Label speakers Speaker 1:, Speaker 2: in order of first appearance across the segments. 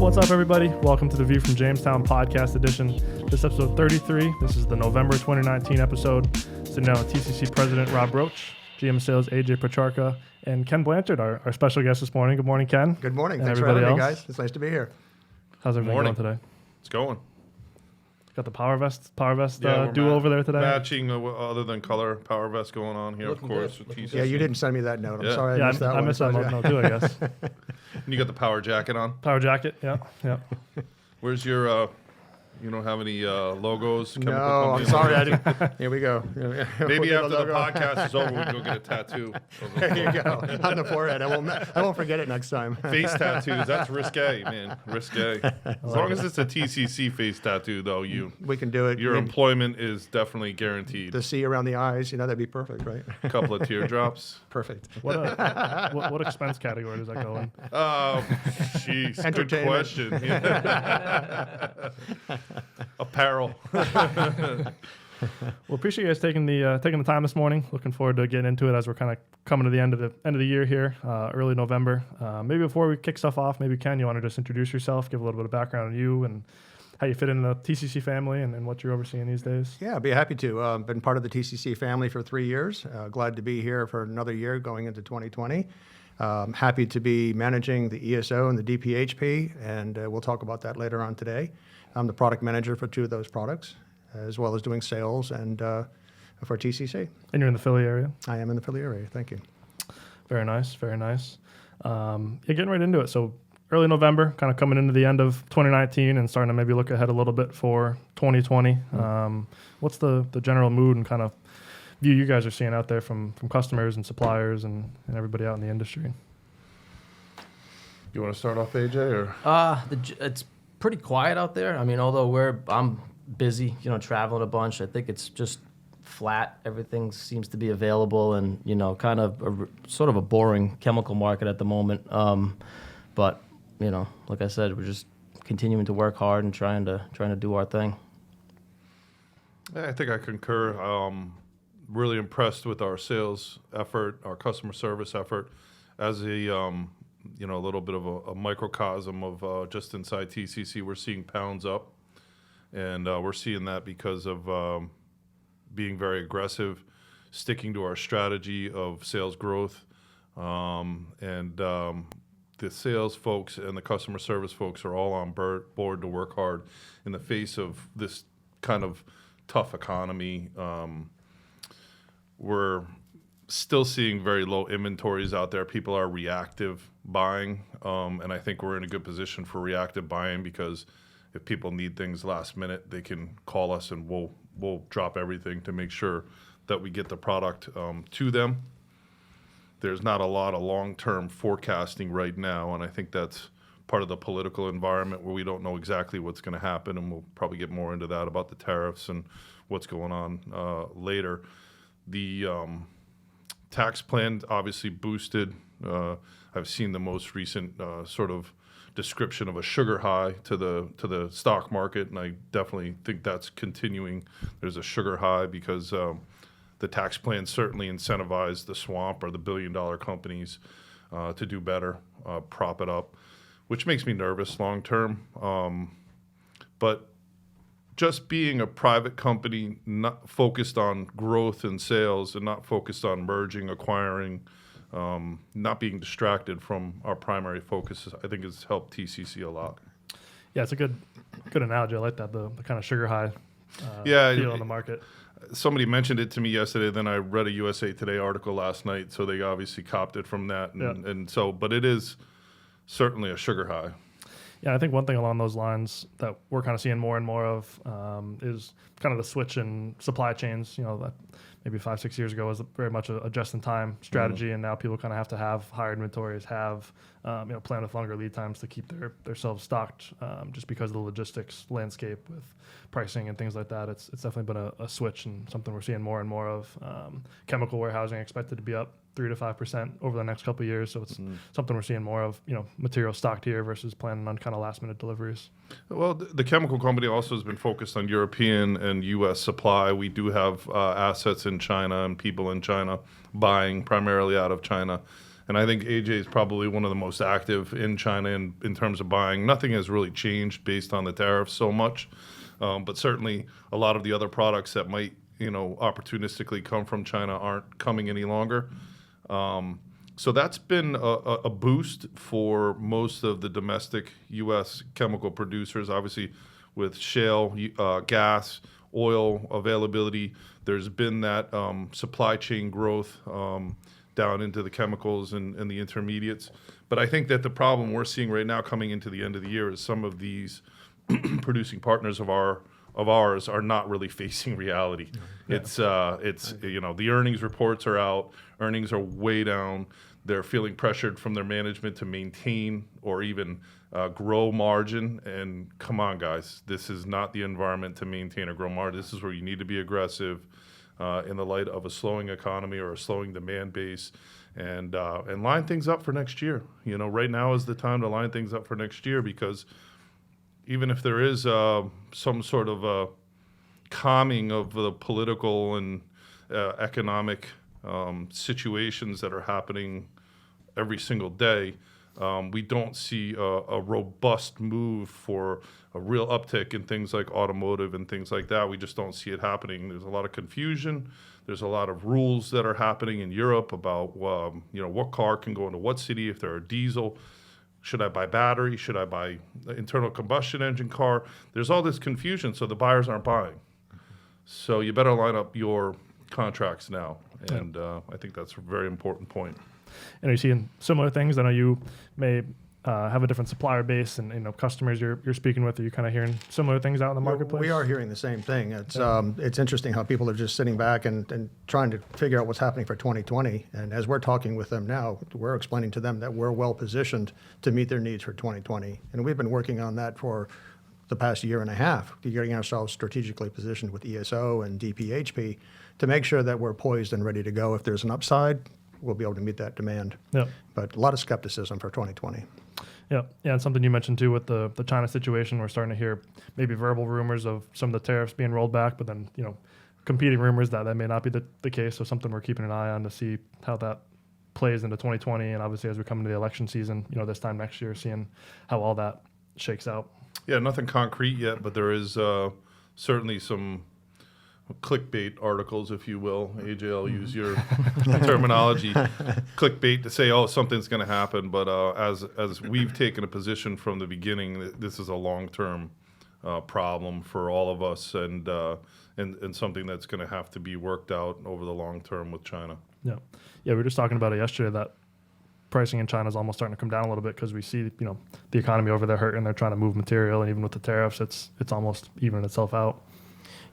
Speaker 1: What's up, everybody? Welcome to the View from Jamestown Podcast Edition. This is episode 33. This is the November 2019 episode. Sitting down with TCC President Robb Roach, GM Sales AJ Petrarca, and Ken Blanchard, our special guest this morning. Good morning, Ken.
Speaker 2: Good morning.
Speaker 1: And
Speaker 2: Thanks for having me, guys. It's nice to be here.
Speaker 1: How's everything going today?
Speaker 3: It's going.
Speaker 1: Got the Power Vest duo over there today?
Speaker 3: Matching, other than color, Power Vest going on here,
Speaker 4: Looking
Speaker 3: of course.
Speaker 4: good.
Speaker 3: With TCC.
Speaker 2: Yeah, you didn't send me that note. I'm sorry
Speaker 1: I
Speaker 2: missed that one.
Speaker 1: I missed that note too, I guess.
Speaker 3: And you got the power jacket on.
Speaker 1: Power jacket, yeah.
Speaker 3: Where's your, you don't have any logos?
Speaker 2: No, I'm sorry. I didn't. Here we go.
Speaker 3: Maybe after the podcast is over, we can go get a tattoo.
Speaker 2: There you go. On the forehead. I won't forget it next time.
Speaker 3: Face tattoos, that's risque, man. Risque. As long as it's a TCC face tattoo, though,
Speaker 2: we can do it.
Speaker 3: Your employment is definitely guaranteed.
Speaker 2: The C around the eyes, that'd be perfect, right?
Speaker 3: A couple of teardrops.
Speaker 2: Perfect.
Speaker 1: What expense category does that go in?
Speaker 3: Oh, jeez. Good question. Apparel.
Speaker 1: Well, appreciate you guys taking the time this morning. Looking forward to getting into it as we're kind of coming to the end of the year here, early November. Maybe before we kick stuff off, maybe Ken, you want to just introduce yourself, give a little bit of background on you and how you fit in the TCC family and what you're overseeing these days.
Speaker 2: Yeah, I'd be happy to. Been part of the TCC family for 3 years. Glad to be here for another year going into 2020. Happy to be managing the ESO and the DPHP, and we'll talk about that later on today. I'm the product manager for 2 of those products, as well as doing sales and for TCC.
Speaker 1: And you're in the Philly area?
Speaker 2: I am in the Philly area. Thank you.
Speaker 1: Very nice, very nice. Getting right into it. So early November, kind of coming into the end of 2019 and starting to maybe look ahead a little bit for 2020. What's the general mood and kind of view you guys are seeing out there from customers and suppliers and everybody out in the industry?
Speaker 3: You want to start off, AJ? Or?
Speaker 4: It's pretty quiet out there. I mean, although I'm busy, traveling a bunch. I think it's just flat. Everything seems to be available, and kind of sort of a boring chemical market at the moment. But like I said, we're just continuing to work hard and trying to do our thing.
Speaker 3: Yeah, I think I concur. Really impressed with our sales effort, our customer service effort, as a little bit of a microcosm of just inside TCC. We're seeing pounds up, and we're seeing that because of being very aggressive, sticking to our strategy of sales growth, and the sales folks and the customer service folks are all on board to work hard in the face of this kind of tough economy. We're still seeing very low inventories out there. People are reactive buying, and I think we're in a good position for reactive buying because if people need things last minute, they can call us and we'll drop everything to make sure that we get the product to them. There's not a lot of long-term forecasting right now, and I think that's part of the political environment where we don't know exactly what's going to happen, and we'll probably get more into that about the tariffs and what's going on later. The tax plan obviously boosted. I've seen the most recent sort of description of a sugar high to the stock market, and I definitely think that's continuing. There's a sugar high because the tax plan certainly incentivized the swamp or the billion-dollar companies to do better, prop it up, which makes me nervous long term. But just being a private company, not focused on growth and sales and not focused on merging, acquiring, not being distracted from our primary focus, I think has helped TCC a lot.
Speaker 1: Yeah, it's a good analogy. I like that, the kind of sugar high feel in the market.
Speaker 3: Somebody mentioned it to me yesterday, then I read a USA Today article last night, so they obviously copped it from that. But it is certainly a sugar high.
Speaker 1: Yeah, I think one thing along those lines that we're kind of seeing more and more of is kind of the switch in supply chains. That maybe 5-6 years ago was very much a just-in-time strategy, and now people kind of have to have higher inventories, have plan with longer lead times to keep themselves stocked, just because of the logistics landscape with pricing and things like that. It's definitely been a switch and something we're seeing more and more of. Chemical warehousing expected to be up 3 to 5% over the next couple of years. So it's something we're seeing more of, material stocked here versus planning on kind of last minute deliveries.
Speaker 3: Well, the chemical company also has been focused on European and U.S. supply. We do have assets in China and people in China buying primarily out of China. And I think AJ is probably one of the most active in China in terms of buying. Nothing has really changed based on the tariffs so much, but certainly a lot of the other products that might, opportunistically come from China aren't coming any longer. So that's been a boost for most of the domestic U.S. chemical producers. Obviously, with shale gas, oil availability, there's been that supply chain growth down into the chemicals and the intermediates. But I think that the problem we're seeing right now coming into the end of the year is some of these producing partners of ours are not really facing reality. Yeah. It's the earnings reports are out. Earnings are way down. They're feeling pressured from their management to maintain or even grow margin. And come on, guys, this is not the environment to maintain or grow margin. This is where you need to be aggressive in the light of a slowing economy or a slowing demand base, and line things up for next year. Right now is the time to line things up for next year, because even if there is some sort of calming of the political and economic situations that are happening every single day, we don't see a robust move for a real uptick in things like automotive and things like that. We just don't see it happening. There's a lot of confusion. There's a lot of rules that are happening in Europe about what car can go into what city if they're a diesel. Should I buy battery? Should I buy internal combustion engine car? There's all this confusion, so the buyers aren't buying. So you better line up your contracts now, and I think that's a very important point.
Speaker 1: And are you seeing similar things? I know you may have a different supplier base and customers you're speaking with. Are you kind of hearing similar things out in the marketplace?
Speaker 2: We are hearing the same thing. It's interesting how people are just sitting back and trying to figure out what's happening for 2020. And as we're talking with them now, we're explaining to them that we're well positioned to meet their needs for 2020. And we've been working on that for the past year and a half, getting ourselves strategically positioned with ESO and DPHP to make sure that we're poised and ready to go. If there's an upside, we'll be able to meet that demand.
Speaker 1: Yeah.
Speaker 2: But a lot of skepticism for 2020.
Speaker 1: Yeah, and something you mentioned too with the China situation, we're starting to hear maybe verbal rumors of some of the tariffs being rolled back, but then competing rumors that may not be the case. So something we're keeping an eye on to see how that plays into 2020, and obviously as we come into the election season, this time next year, seeing how all that shakes out.
Speaker 3: Yeah, nothing concrete yet, but there is certainly some clickbait articles, if you will. AJ, I'll use your terminology. Clickbait to say, something's going to happen. But as we've taken a position from the beginning, this is a long-term problem for all of us, and something that's going to have to be worked out over the long term with China.
Speaker 1: Yeah, we were just talking about it yesterday, that pricing in China is almost starting to come down a little bit because we see the economy over there hurting. They're trying to move material, and even with the tariffs, it's almost evening itself out.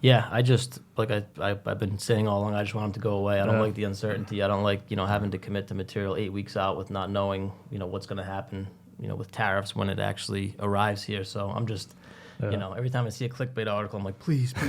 Speaker 4: Yeah, I just, I've been saying all along, I just want them to go away. I don't like the uncertainty. I don't like, having to commit to material 8 weeks out with not knowing, what's going to happen, with tariffs when it actually arrives here. So I'm just, every time I see a clickbait article, I'm like, please be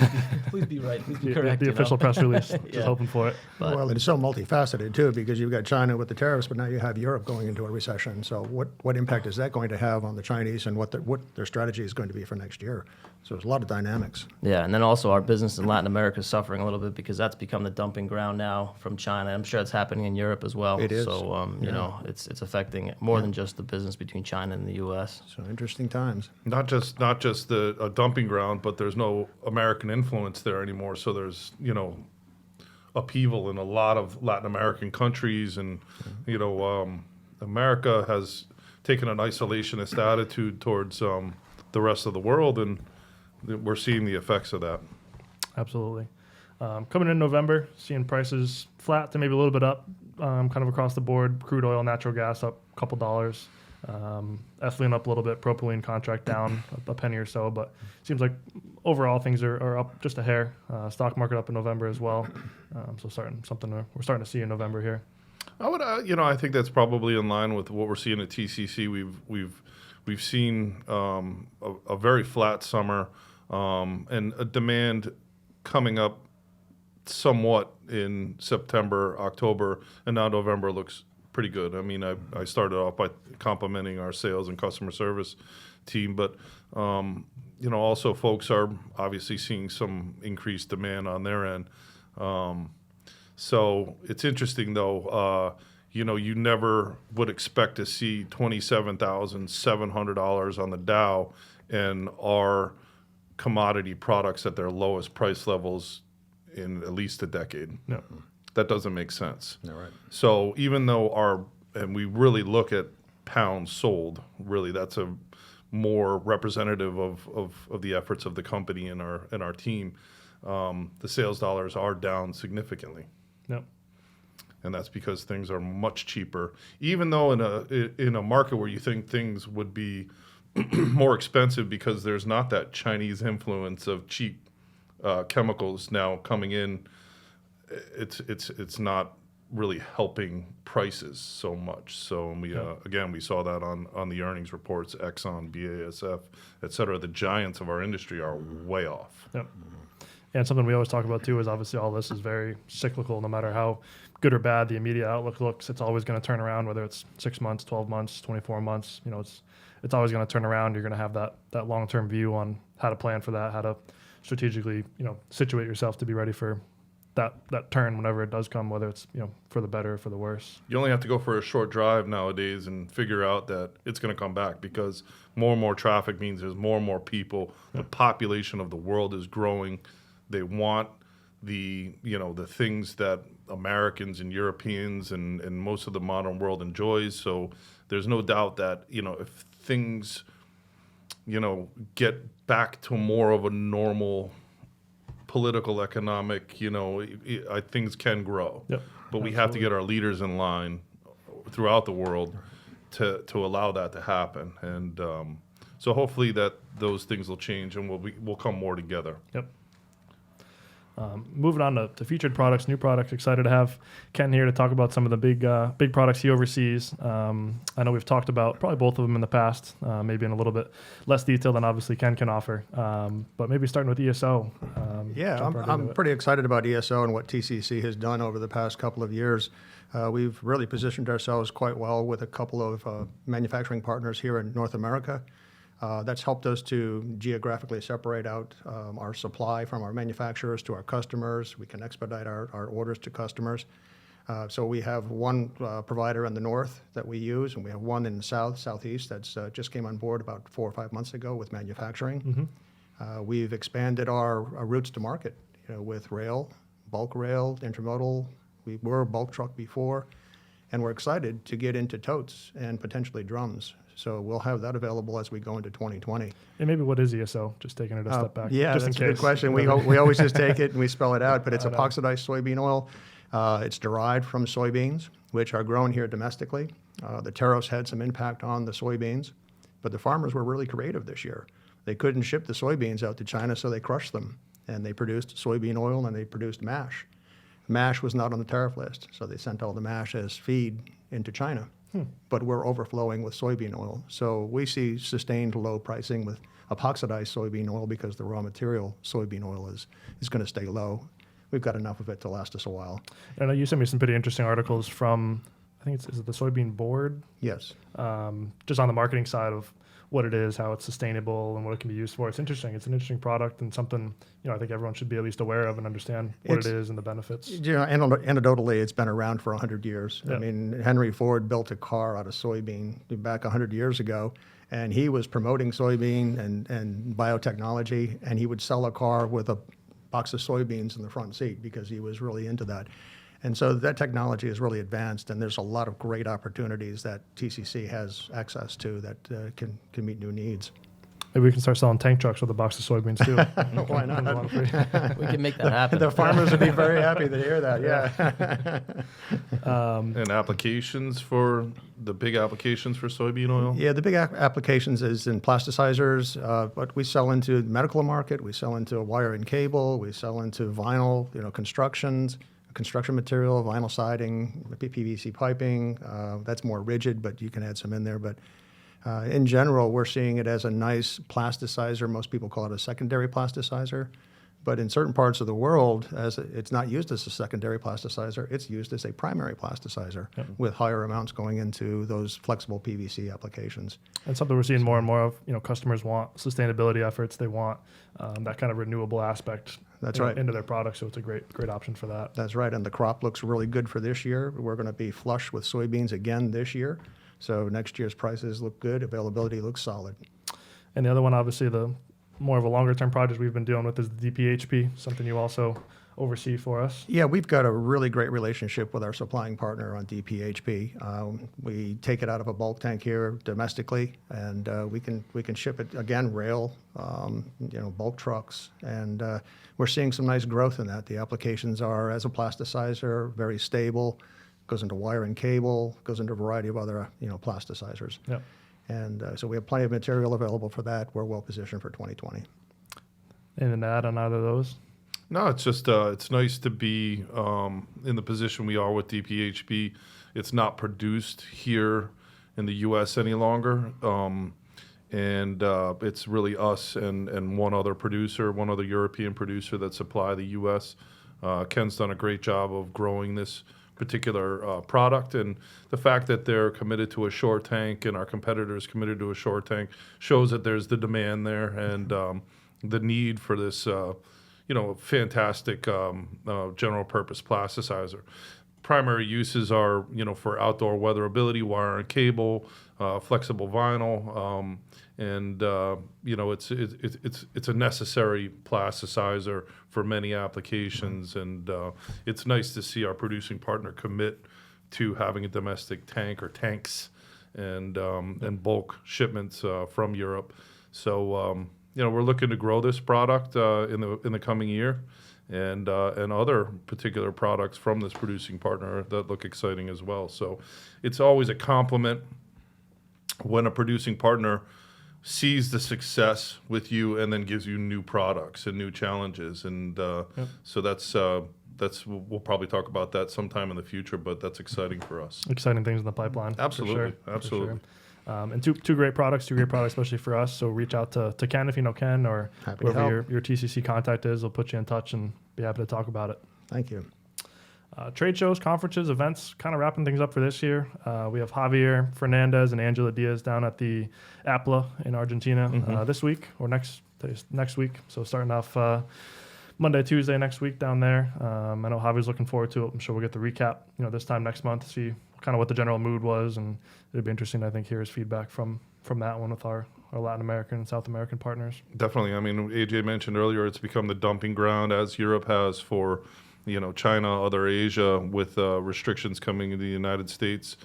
Speaker 4: right. Please be correct.
Speaker 1: The official press release, just hoping for it.
Speaker 2: Well, it's so multifaceted, too, because you've got China with the tariffs, but now you have Europe going into a recession. So what impact is that going to have on the Chinese, and what their strategy is going to be for next year? So there's a lot of dynamics.
Speaker 4: Yeah, and then also our business in Latin America is suffering a little bit because that's become the dumping ground now from China. I'm sure it's happening in Europe as well.
Speaker 2: It is.
Speaker 4: So, it's affecting more than just the business between China and the U.S.
Speaker 2: So interesting times.
Speaker 3: Not just a dumping ground, but there's no American influence there anymore. So there's, upheaval in a lot of Latin American countries. And, America has taken an isolationist attitude towards the rest of the world, and we're seeing the effects of that. Absolutely.
Speaker 1: Coming in November, seeing prices flat to maybe a little bit up, kind of across the board. Crude oil, natural gas up a couple dollars. Ethylene up a little bit. Propylene contract down a penny or so. But it seems like overall things are up just a hair. Stock market up in November as well. So we're starting to see in November here.
Speaker 3: I would, I think that's probably in line with what we're seeing at TCC. We've seen a very flat summer and a demand coming up somewhat in September, October, and now November looks pretty good. I mean, I started off by complimenting our sales and customer service team, but also folks are obviously seeing some increased demand on their end. So it's interesting though. you never would expect to see $27,700 on the Dow and our commodity products at their lowest price levels in at least a decade.
Speaker 1: No.
Speaker 3: That doesn't make sense.
Speaker 2: Yeah, right.
Speaker 3: So even though and we really look at pounds sold, really that's a more representative of the efforts of the company and our team. The sales dollars are down significantly.
Speaker 1: Yep.
Speaker 3: And that's because things are much cheaper. Even though in a market where you think things would be more expensive because there's not that Chinese influence of cheap chemicals now coming in, it's not really helping prices so much. So we saw that on the earnings reports. Exxon, BASF, et cetera. The giants of our industry are way off.
Speaker 1: Yep. And something we always talk about too is obviously all this is very cyclical. No matter how good or bad the immediate outlook looks, it's always going to turn around. Whether it's 6 months, 12 months, 24 months, it's always going to turn around. You're going to have that long-term view on how to plan for that, how to strategically situate yourself to be ready for that turn whenever it does come, whether it's for the better or for the worse.
Speaker 3: You only have to go for a short drive nowadays and figure out that it's going to come back, because more and more traffic means there's more and more people. The population of the world is growing. They want the things that Americans and Europeans and most of the modern world enjoys. So there's no doubt that if things get back to more of a normal political, economic, things can grow.
Speaker 1: Yep.
Speaker 3: But we have to get our leaders in line throughout the world to allow that to happen. And so hopefully that those things will change and we'll come more together.
Speaker 1: Yep. Moving on to featured products, new products. Excited to have Ken here to talk about some of the big products he oversees. I know we've talked about probably both of them in the past, maybe in a little bit less detail than obviously Ken can offer. But maybe starting with ESO.
Speaker 2: I'm pretty excited about ESO and what TCC has done over the past couple of years. We've really positioned ourselves quite well with a couple of manufacturing partners here in North America. That's helped us to geographically separate out our supply from our manufacturers to our customers. We can expedite our orders to customers. So we have one provider in the north that we use, and we have one in the southeast that's just came on board about 4 or 5 months ago with manufacturing. Mm-hmm. We've expanded our routes to market, with rail, bulk rail, intermodal. We were a bulk truck before, and we're excited to get into totes and potentially drums. So we'll have that available as we go into 2020.
Speaker 1: And maybe what is ESO? Just taking it a step back.
Speaker 2: Yeah,
Speaker 1: just
Speaker 2: that's
Speaker 1: in
Speaker 2: a
Speaker 1: case.
Speaker 2: good question. We always just take it and we spell it out, but it's epoxidized soybean oil. It's derived from soybeans, which are grown here domestically. The tariffs had some impact on the soybeans, but the farmers were really creative this year. They couldn't ship the soybeans out to China, so they crushed them, and they produced soybean oil and they produced mash. Mash was not on the tariff list, so they sent all the mash as feed into China. But we're overflowing with soybean oil. So we see sustained low pricing with epoxidized soybean oil because the raw material soybean oil is going to stay low. We've got enough of it to last us a while.
Speaker 1: And you sent me some pretty interesting articles from, I think is it the Soybean Board?
Speaker 2: Yes.
Speaker 1: Just on the marketing side of what it is, how it's sustainable, and what it can be used for. It's interesting. It's an interesting product and something I think everyone should be at least aware of and understand what it is and the benefits.
Speaker 2: Anecdotally, it's been around for 100 years.
Speaker 1: Yeah.
Speaker 2: I mean, Henry Ford built a car out of soybean back 100 years ago, and he was promoting soybean and biotechnology, and he would sell a car with a box of soybeans in the front seat because he was really into that. And so that technology is really advanced, and there's a lot of great opportunities that TCC has access to that can meet new needs.
Speaker 1: Maybe we can start selling tank trucks with a box of soybeans too.
Speaker 2: Why not?
Speaker 4: We can make that happen.
Speaker 2: The farmers would be very happy to hear that, yeah.
Speaker 3: And applications for the big applications for soybean oil?
Speaker 2: Yeah, the big applications is in plasticizers, but we sell into the medical market, we sell into wire and cable, we sell into vinyl, construction material, vinyl siding, PVC piping. That's more rigid, but you can add some in there. But in general, we're seeing it as a nice plasticizer. Most people call it a secondary plasticizer. But in certain parts of the world, as it's not used as a secondary plasticizer, it's used as a primary plasticizer with higher amounts going into those flexible PVC applications.
Speaker 1: And something we're seeing more and more of. Customers want sustainability efforts. They want that kind of renewable aspect.
Speaker 2: That's right.
Speaker 1: Into their products. So it's a great option for that.
Speaker 2: That's right. And the crop looks really good for this year. We're going to be flush with soybeans again this year. So next year's prices look good. Availability looks solid.
Speaker 1: And the other one, obviously, the more of a longer term project we've been dealing with is the DPHP, something you also oversee for us.
Speaker 2: Yeah, we've got a really great relationship with our supplying partner on DPHP. We take it out of a bulk tank here domestically, and we can ship it again, rail, bulk trucks, and we're seeing some nice growth in that. The applications are as a plasticizer, very stable, goes into wire and cable, goes into a variety of other plasticizers.
Speaker 1: Yep.
Speaker 2: And so we have plenty of material available for that. We're well positioned for 2020.
Speaker 1: Anything to add on either of those?
Speaker 3: No, it's just it's nice to be in the position we are with DPHP. It's not produced here in the U.S. any longer, and it's really us and one other producer, one other European producer that supply the U.S. Ken's done a great job of growing this particular product, and the fact that they're committed to a short tank and our competitors committed to a short tank shows that there's the demand there and the need for this fantastic general purpose plasticizer. Primary uses are for outdoor weatherability, wire and cable, flexible vinyl, and it's a necessary plasticizer for many applications, and it's nice to see our producing partner commit to having a domestic tank or tanks and bulk shipments from Europe. So we're looking to grow this product in the coming year, and other particular products from this producing partner that look exciting as well. So it's always a compliment when a producing partner sees the success with you and then gives you new products and new challenges, and so that's we'll probably talk about that sometime in the future, but that's exciting for us.
Speaker 1: Exciting things in the pipeline.
Speaker 3: Absolutely,
Speaker 1: for
Speaker 3: absolutely.
Speaker 1: sure. And two great products, especially for us. So reach out to Ken if you know Ken, or whoever your TCC contact is. We'll put you in touch and be happy to talk about it.
Speaker 2: Thank you.
Speaker 1: Trade shows, conferences, events, kind of wrapping things up for this year. We have Javier Fernandez and Angela Diaz down at the APLA in Argentina this week or next week. So starting off Monday, Tuesday next week down there. I know Javier's looking forward to it. I'm sure we'll get the recap this time next month, see kind of what the general mood was, and it'd be interesting, I think, hear his feedback from that one with our Latin American and South American partners.
Speaker 3: Definitely. I mean, AJ mentioned earlier, it's become the dumping ground, as Europe has for China, other Asia, with restrictions coming into the United States.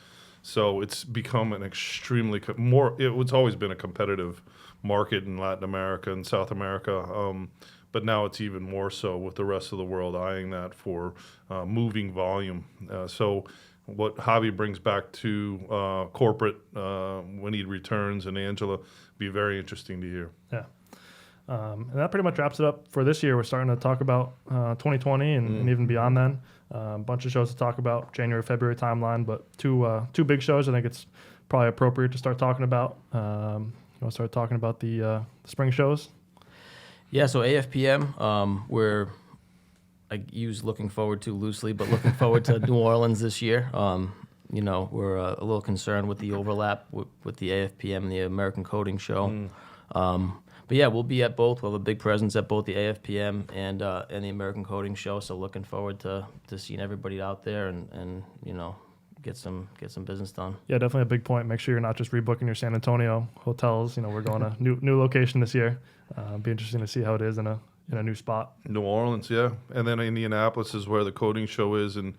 Speaker 3: So it's become an extremely it's always been a competitive market in Latin America and South America, but now it's even more so with the rest of the world eyeing that for moving volume. So what Javi brings back to corporate when he returns, and Angela, be very interesting to hear.
Speaker 1: Yeah. And that pretty much wraps it up for this year. We're starting to talk about 2020 and even beyond then. A bunch of shows to talk about, January, February timeline, but two big shows I think it's probably appropriate to start talking about. You want to start talking about the spring shows?
Speaker 4: Yeah, so AFPM, I use looking forward to loosely, but looking forward to New Orleans this year. We're a little concerned with the overlap with the AFPM and the American Coating Show. But yeah, we'll be at both. We'll have a big presence at both the AFPM and the American Coating Show. So looking forward to seeing everybody out there and get some business done.
Speaker 1: Yeah, definitely a big point. Make sure you're not just rebooking your San Antonio hotels. We're going to new location this year. Be interesting to see how it is in a new spot.
Speaker 3: New Orleans, yeah, and then Indianapolis is where the coating show is, and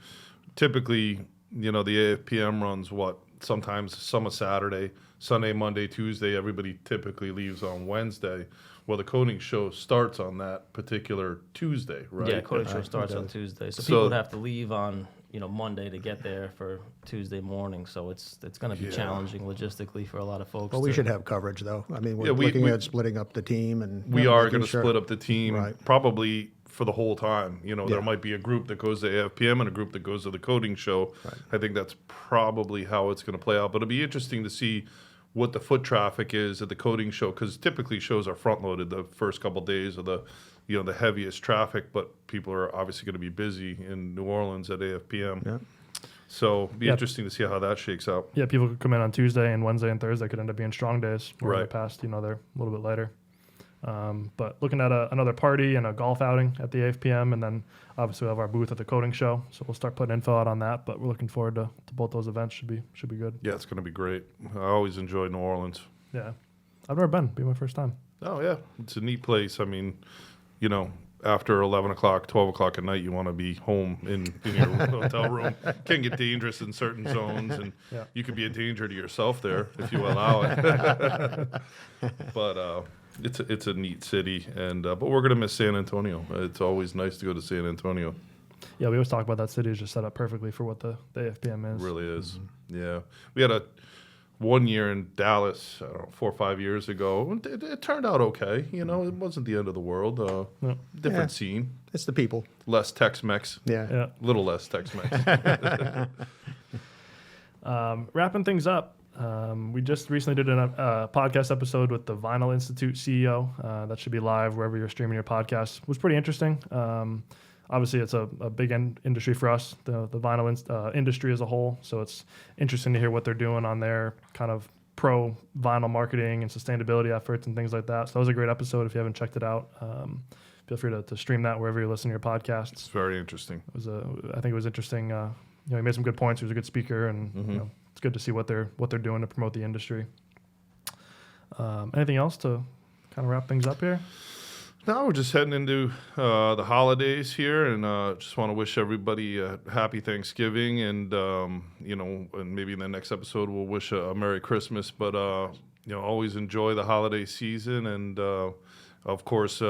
Speaker 3: typically, the AFPM runs sometimes some a Saturday, Sunday, Monday, Tuesday. Everybody typically leaves on Wednesday. Well, the coating show starts on that particular Tuesday, right?
Speaker 4: Yeah, coating show starts on Tuesday, so people would have to leave on Monday to get there for Tuesday morning. So it's going to be challenging logistically for a lot of folks.
Speaker 2: Well, we should have coverage, though. I mean, we're looking at splitting up the team, and
Speaker 3: we are going to split up the team,
Speaker 2: right,
Speaker 3: probably for the whole time. There might be a group that goes to AFPM and a group that goes to the coating show. Right. I think that's probably how it's going to play out. But it'll be interesting to see what the foot traffic is at the coating show, because typically shows are front loaded the first couple of days of the heaviest traffic, but people are obviously going to be busy in New Orleans at AFPM.
Speaker 2: Yeah.
Speaker 3: So be interesting to see how that shakes out.
Speaker 1: Yeah, people could come in on Tuesday, and Wednesday and Thursday could end up being strong days. Where in the
Speaker 3: Right.
Speaker 1: past, they're a little bit lighter. But looking at another party and a golf outing at the AFPM, and then obviously we have our booth at the coating show. So we'll start putting info out on that. But we're looking forward to both those events. Should be good.
Speaker 3: Yeah, it's going to be great. I always enjoy New Orleans.
Speaker 1: Yeah, I've never been. Be my first time.
Speaker 3: Oh, yeah. It's a neat place. I mean, after 11 o'clock, 12 o'clock at night, you want to be home in your hotel room. Can get dangerous in certain zones, and you could be a danger to yourself there if you allow it. But it's a neat city, and but we're going to miss San Antonio. It's always nice to go to San Antonio.
Speaker 1: Yeah, we always talk about that city is just set up perfectly for what the AFPM is.
Speaker 3: It really is. Yeah. We had one year in Dallas, I don't know, 4 or 5 years ago. It turned out okay. It wasn't the end of the world. Different scene.
Speaker 2: It's the people.
Speaker 3: Less Tex-Mex.
Speaker 2: Yeah.
Speaker 3: Little less Tex-Mex.
Speaker 1: Wrapping things up, we just recently did a podcast episode with the Vinyl Institute CEO. That should be live wherever you're streaming your podcast. It was pretty interesting. Obviously, it's a big industry for us, the vinyl industry as a whole. So it's interesting to hear what they're doing on their kind of pro vinyl marketing and sustainability efforts and things like that. So that was a great episode. If you haven't checked it out, feel free to stream that wherever you're listening to your podcasts.
Speaker 3: It's very interesting.
Speaker 1: I think it was interesting. He made some good points. He was a good speaker, and it's good to see what they're doing to promote the industry. Anything else to kind of wrap things up here?
Speaker 3: No, we're just heading into the holidays here, and just want to wish everybody a happy Thanksgiving, and and maybe in the next episode we'll wish a Merry Christmas. But always enjoy the holiday season, and of course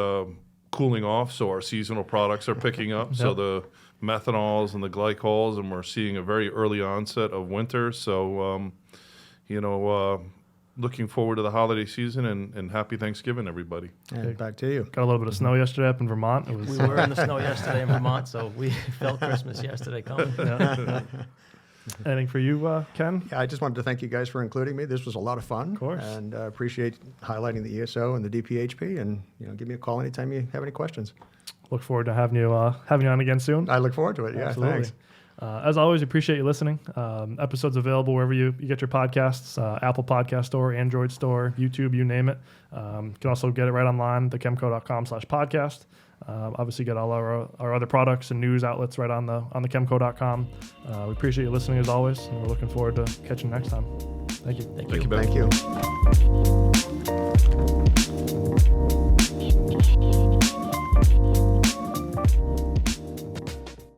Speaker 3: cooling off, so our seasonal products are picking up. So the methanols and the glycols, and we're seeing a very early onset of winter. So looking forward to the holiday season, and happy Thanksgiving, everybody.
Speaker 2: And back to you.
Speaker 1: Got a little bit of snow yesterday up in Vermont. It was
Speaker 4: We were in the snow yesterday in Vermont, so we felt Christmas yesterday coming.
Speaker 1: Anything for you, Ken?
Speaker 2: Yeah, I just wanted to thank you guys for including me. This was a lot of fun.
Speaker 1: Of course.
Speaker 2: And appreciate highlighting the ESO and the DPHP. And give me a call anytime you have any questions.
Speaker 1: Look forward to having you on again soon.
Speaker 2: I look forward to it. Yeah,
Speaker 1: Absolutely.
Speaker 2: thanks.
Speaker 1: As always, appreciate you listening. Episodes available wherever you get your podcasts, Apple Podcast Store, Android Store, YouTube, you name it. You can also get it right online, thechemco.com/podcast. Obviously, get all our other products and news outlets right on the chemco.com. We appreciate you listening as always, and we're looking forward to catching you next time. Thank you.
Speaker 3: Thank you, Ben.
Speaker 2: Thank you.